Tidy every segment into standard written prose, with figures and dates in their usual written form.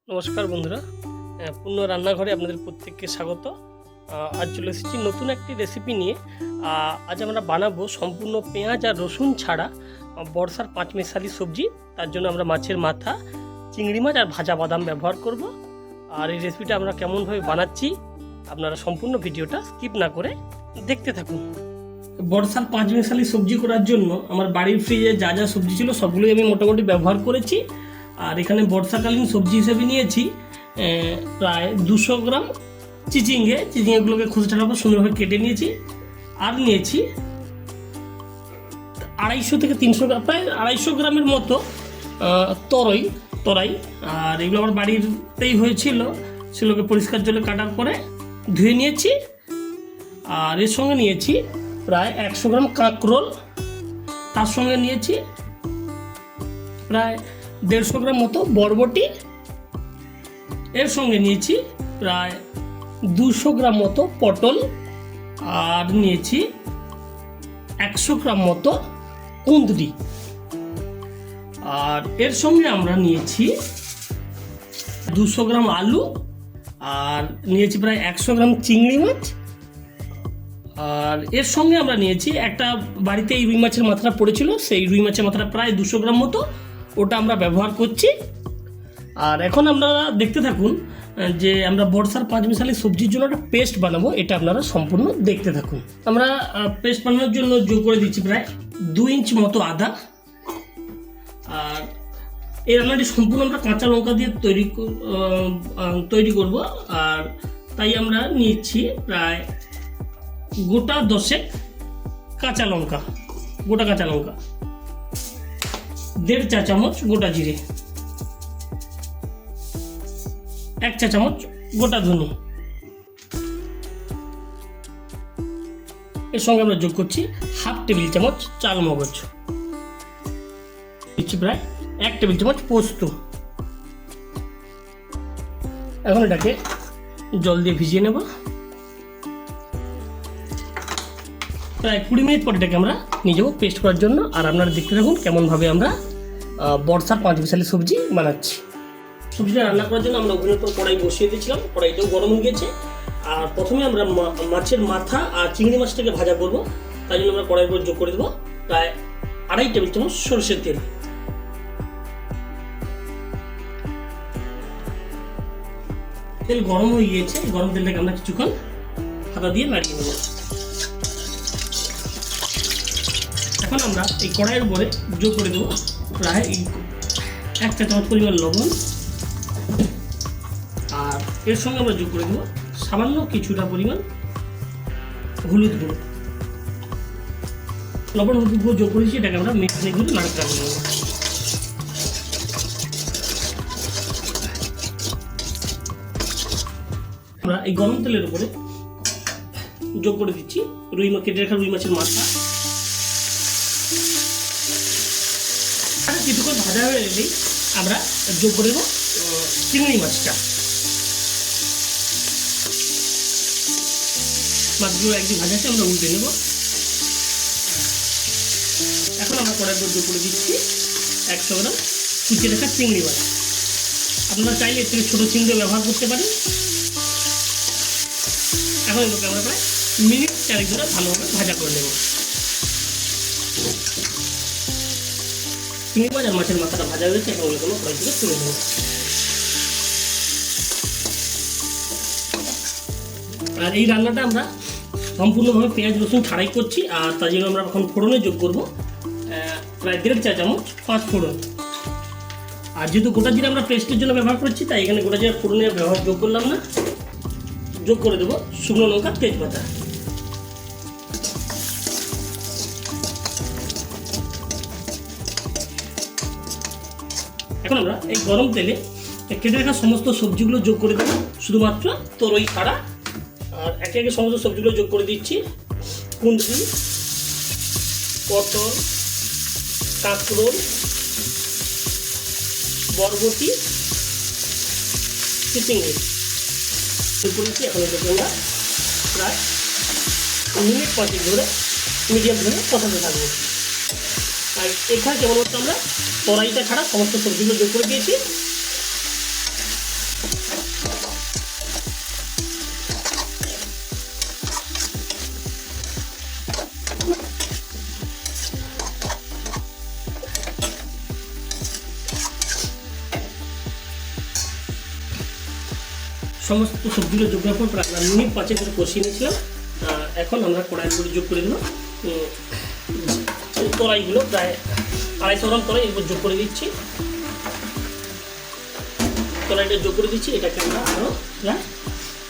নমস্কার বন্ধুরা, পূর্ণ রান্নাঘরে আপনাদের প্রত্যেককে স্বাগত। আজ চলে এসেছি নতুন একটি রেসিপি নিয়ে। আজ আমরা বানাবো সম্পূর্ণ পেঁয়াজ আর রসুন ছাড়া বর্ষার পাঁচমেশালি সবজি। তার জন্য আমরা মাছের মাথা, চিংড়ি মাছ আর ভাজা বাদাম ব্যবহার করব। আর এই রেসিপিটা আমরা কেমনভাবে বানাচ্ছি আপনারা সম্পূর্ণ ভিডিওটা স্কিপ না করে দেখতে থাকুন। বর্ষার পাঁচমেশালি সবজি করার জন্য আমার বাড়ির ফ্রিজে যা যা সবজি ছিল সবগুলোই আমি মোটামুটি ব্যবহার করেছি। আর এখানে বর্ষাকালীন সবজি হিসেবে নিয়েছি প্রায় 200 গ্রাম চিচিঙ্গেগুলোকে খোসাটার উপর সুন্দরভাবে কেটে নিয়েছি। আর নিয়েছি 250 থেকে 300 গ্রাম, প্রায় 250 গ্রামের মতো তরাই। আর এগুলো আমার বাড়িতেই হয়েছিল, সেগুলোকে পরিষ্কার জলে কাটার পরে ধুয়ে নিয়েছি। আর এর সঙ্গে নিয়েছি প্রায় 100 গ্রাম কাঁকরোল, তার সঙ্গে নিয়েছি প্রায় 150 গ্রাম মতো বরবটি, এর সঙ্গে নিয়েছি প্রায় 200 গ্রাম মতো পটল, আর নিয়েছি 100 গ্রাম মতো কুঁদরি। আর এর সঙ্গে আমরা নিয়েছি 200 গ্রাম আলু, আর নিয়েছি প্রায় 100 গ্রাম চিংড়ি মাছ। আর এর সঙ্গে আমরা নিয়েছি একটা বাড়িতে এই রুই মাছের মাথাটা পড়েছিল, সেই রুই মাছের মাথাটা প্রায় 200 গ্রাম মতো, ওটা আমরা ব্যবহার করছি। আর এখন আপনারা দেখতে থাকুন যে আমরা বর্ষার পাঁচমেশালি সবজির জন্য একটা পেস্ট বানাবো, এটা আপনারা সম্পূর্ণ দেখতে থাকুন। আমরা পেস্ট বানানোর জন্য যোগ করে দিচ্ছি প্রায় 2 ইঞ্চ মতো আদা। আর এই রান্নাটি সম্পূর্ণ আমরা কাঁচা লঙ্কা দিয়ে তৈরি করব। আর তাই আমরা নিচ্ছি প্রায় গোটা 10 কাঁচা লঙ্কা, 1.5 চা চামচ গোটা জিরে, 1 চা চামচ গোটা ধনে। এর সঙ্গে আমরা যোগ করছি 1/2 টেবিল চামচ চাল মগজ, দিচ্ছি প্রায় 1 টেবিল চামচ পোস্ত। এখন এটাকে জল দিয়ে ভিজিয়ে নেব। প্রায় 20 মিনিট পর এটাকে আমরা নিয়ে যাবো পেস্ট করার জন্য। আর আপনারা দেখতে থাকুন কেমনভাবে আমরা বর্ষার পাঁচমেশালি সবজি বানাচ্ছি। সবজিটা রান্না করার জন্য আমরা ওভেনের উপর কড়াই বসিয়ে দিয়েছিলাম, কড়াইটাও গরম হয়ে গেছে। আর প্রথমে আমরা মাছের মাথা আর চিংড়ি মাছটাকে ভাজা করব। তাই জন্য আমরা কড়াইয়ের উপর যোগ করে দেবো প্রায় 2.5 টেবিল চামচ সরষের তেল। তেল গরম হয়ে গিয়েছে, গরম তেলটাকে আমরা কিছুক্ষণ হাতা দিয়ে নাড়িয়ে নেব। এখন আমরা এই কড়াইয়ের উপরে যোগ করে দেবো প্রায় 1 চা চামচ পরিমাণ লবণ। আর এর সঙ্গে আমরা যোগ করে দেবো সামান্য কিছুটা পরিমাণ হলুদ গুঁড়ো। লবণ হলুদ গুঁড়ো যোগ করেছি, এটাকে আমরা মিক্সিতে গুঁড়ো নাড়তে নেব। আমরা এই গরম তেলের উপরে যোগ করে দিচ্ছি কেটে রাখা রুই মাছের মাথা। কিছুক্ষণ ভাজা হয়ে গেলেই আমরা যোগ করে দেবো চিংড়ি মাছটা। মাছগুলো একদিন ভাজা আছে, আমরা উল্টে নেব। এখন আমরা কড়াইয়ের উপর যোগ করে দিচ্ছি 100 গ্রাম কুচিয়ে রাখা চিংড়ি মাছ। আপনারা চাইলে এর থেকে ছোটো চিংড়ি ব্যবহার করতে পারেন। এখন এগুলোকে আমরা প্রায় মিনিট 4 ধরে ভালোভাবে ভাজা করে নেব। চিংড়ি মাছ আর মাছের মাথাটা ভাজা হয়েছে, এখন ওগুলো কড়াই থেকে তুলে নেব। আর এই রান্নাটা আমরা সম্পূর্ণভাবে পেঁয়াজ রসুন ছাড়াই করছি। আর তার জন্য আমরা এখন ফোড়নে যোগ করব প্রায় 1.5 চা চামচ 5 ফোড়ন। আর যেহেতু গোটা জিরা আমরা পেস্টের জন্য ব্যবহার করছি, তাই এখানে গোটা জিরা ফোড়নের ব্যবহার যোগ করলাম না। যোগ করে দেবো শুকনো লঙ্কা, তেজপাতা। এখন আমরা এই গরম তেলে কেটে রাখা সমস্ত সবজিগুলো যোগ করে দেবো, শুধুমাত্র তরই ছাড়া। আর একে একে সমস্ত সবজিগুলো যোগ করে দিচ্ছি। কুঁদরি, পটল, কাঁকরোল, বরবটি, চিচিঙ্গি যোগ করেছি। এখন এটাকে আমরা প্রায় মিনিট 5 ধরে মিডিয়াম ফ্লেমে কষাতে থাকবো। আর এখানে কেবলমাত্র আমরা তরাইটা ছাড়া সমস্ত সবজিগুলো যোগ করে দিয়েছি। সমস্ত সবজিগুলো যোগ করার পর প্রায় মিনিট 5 করে কষিয়ে নিয়েছিলাম। এখন আমরা কড়াইয়ের উপরে যোগ করে দেবো তলাইগুলো, প্রায় 250 গ্রাম তলাই এরপর যোগ করে দিচ্ছি। তলাইটা যোগ করে দিচ্ছি, এটাকে আমরা আরও প্রায়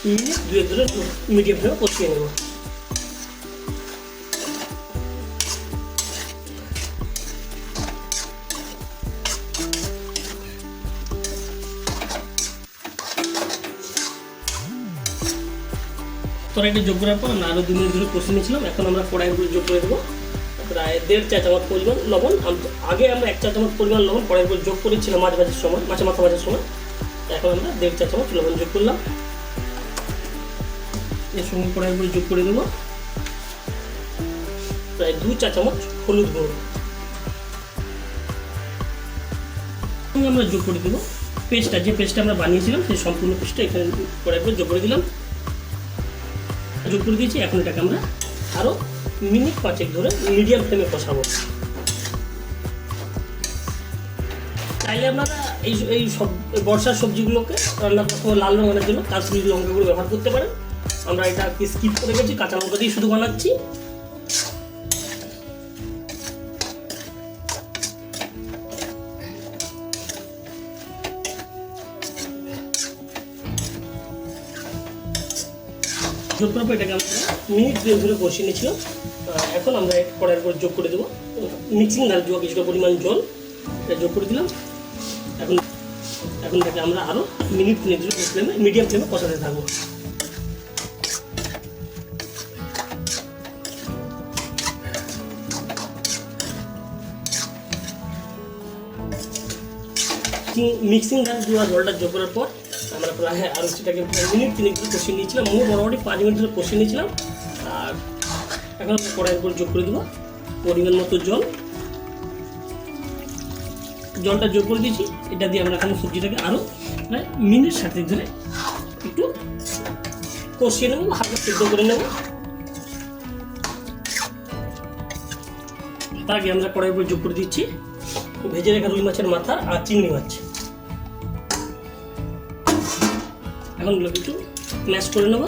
মিনিট 2 ধরে মিডিয়াম ফ্লেমে কষিয়ে নেব। তরকারিটা যোগ করার পর আমরা আরও 2 মিনিট ধরে কষিয়ে নিয়েছিলাম। এখন আমরা কড়াইয়ের উপরে যোগ করে দেবো প্রায় 1.5 চা চামচ পরিমাণ লবণ। আগে আমরা 1 চা চামচ পরিমাণ লবণ কড়াইয়ের উপরে যোগ করেছিলাম মাছ ভাজার সময়, মাছের মাথা ভাজার সময়। এখন আমরা 1.5 চা চামচ লবণ যোগ করলাম। এর সঙ্গে কড়াইয়ের উপরে যোগ করে দেবো প্রায় 2 চা চামচ হলুদ গুঁড়ো। আমরা যোগ করে দেবো যে পেস্টটা আমরা বানিয়েছিলাম সেই সম্পূর্ণ পেস্টটা এখানে কড়াইয়ের উপরে যোগ করে দিলাম, যোগ করে দিয়েছি। এখন এটাকে আমরা আরও মিনিট 5 ধরে মিডিয়াম ফ্লেমে কষাবো। চাইলে আপনারা এই সব বর্ষার সবজিগুলোকে রান্না করার সময় লাল রঙ আনার জন্য কাশ্মীরি লঙ্কাগুলো ব্যবহার করতে পারেন। আমরা এটা স্কিপ করে গেছি, কাঁচা লঙ্কা দিয়ে শুধু বানাচ্ছি। যোগ করার পর এটাকে আমরা মিনিট 2 ধরে কষিয়ে নিয়েছিলাম। এখন আমরা কড়াইয়ের উপর যোগ করে দেবো মিক্সিং ধারে কিছুটা পরিমাণ জল, এটা যোগ করে দিলাম। এখন এটাকে আমরা আরও মিনিট 3 ধরে ফ্লেমে মিডিয়াম ফ্লেমে কষাতে থাকবো। মিক্সিং ধারে জলটা যোগ করার পর আমরা প্রায় আরও সেটাকে মিনিট 3 ধরে কষিয়ে নিয়েছিলাম, মোটামুটি 5 মিনিট ধরে কষিয়ে নিয়েছিলাম। আর এখন আমরা কড়াইয়ের উপর যোগ করে দেবো পরিমাণ মতো জলটা যোগ করে দিয়েছি। এটা দিয়ে আমরা এখন সবজিটাকে আরও প্রায় মিনিট 7 ধরে একটু কষিয়ে নেবো, হালকা সিদ্ধ করে নেব। তার আগে আমরা কড়াইয়ের উপর যোগ করে দিচ্ছি ভেজে রাখা রুই মাছের মাথা আর চিংড়ি মাছ। এখন এগুলোকে একটু ম্যাশ করে নেব।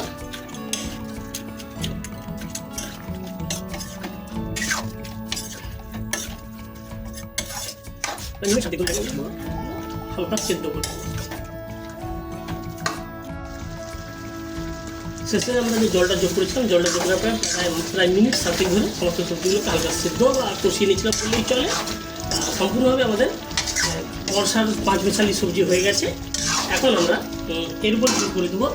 হালকা সেদ্ধ করে শেষে আমরা যে জলটা যোগ করেছিলাম, জলটা যোগ করার পর প্রায় মিনিট 7 ধরে সমস্ত সবজিগুলোকে হালকা সেদ্ধ আর কষিয়ে নিয়েছিলাম বললেই চলে। সম্পূর্ণভাবে আমাদের বর্ষার 5 মিশালি সবজি হয়ে গেছে। এখন আমরা এর উপর যোগ করে দেবো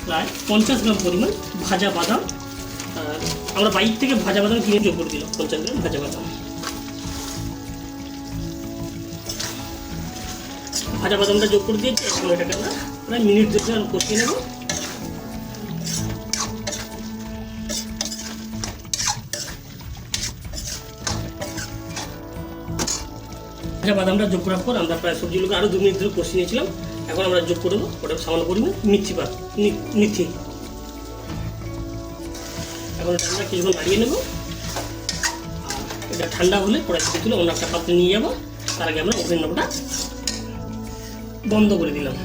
প্রায় 50 গ্রাম পরিমাণ ভাজা বাদাম। আমরা বাইরে থেকে ভাজা বাদাম কিনে যোগ করে দিলাম 50 গ্রাম ভাজা বাদাম। ভাজা বাদামটা যোগ করে দিয়েছি। এখন এটাকে আমরা প্রায় মিনিট 2 কষিয়ে নেব। ভাজা বাদামটা যোগ করার পর আমরা প্রায় সবজিগুলোকে আরও 2 মিনিট ধরে কষিয়ে নিয়েছিলাম। এখন আমরা যোগ করে দেবো ওটা সামান্য পরিমাণ মিথি। এখন এটা আমরা কিছুক্ষণ নাড়িয়ে নেব। এটা ঠান্ডা হলে কড়াই থেকে তুলে অন্য একটা পাত্রে নিয়ে যাবো। তার আগে আমরা ওভেন নবটা বন্ধ করে দিলাম।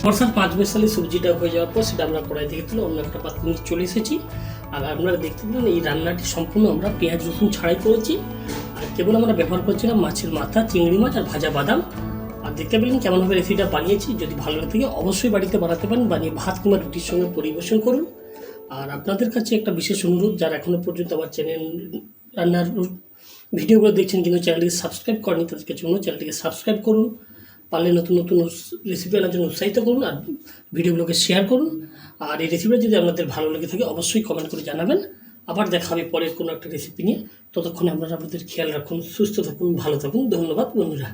বর্ষার 5 মিশালি সবজিটা হয়ে যাওয়ার পর সেটা আমরা কড়াই থেকে তুলে অন্য একটা পাত্রে নিয়ে চলে এসেছি। আর আপনারা দেখতে পেলেন এই রান্নাটি সম্পূর্ণ আমরা পেঁয়াজ রসুন ছাড়াই করেছি। আর কেবল আমরা ব্যবহার করছিলাম মাছের মাথা, চিংড়ি মাছ আর ভাজা বাদাম। আর দেখতে পেলেন কেমনভাবে রেসিপিটা বানিয়েছি। যদি ভালো লাগে থাকে অবশ্যই বাড়িতে বানাতে পারেন, বানিয়ে ভাত কিংবা রুটির সঙ্গে পরিবেশন করুন। আর আপনাদের কাছে একটা বিশেষ অনুরোধ, যারা এখনও পর্যন্ত আমার চ্যানেল রান্নার ভিডিওগুলো দেখছেন কিন্তু চ্যানেলটিকে সাবস্ক্রাইব করেনি, তাদেরকে জন্য চ্যানেলটিকে সাবস্ক্রাইব করুন। পারলে নতুন নতুন রেসিপি আনার জন্য উৎসাহিত করুন আর ভিডিওগুলোকে শেয়ার করুন। আর এই রেসিপিটা যদি আপনাদের ভালো লেগে থাকে অবশ্যই কমেন্ট করে জানাবেন। আবার দেখা হবে পরের কোনো একটা রেসিপি নিয়ে। ততক্ষণে আপনারা আপনাদের খেয়াল রাখুন, সুস্থ থাকুন, ভালো থাকুন। ধন্যবাদ বন্ধুরা।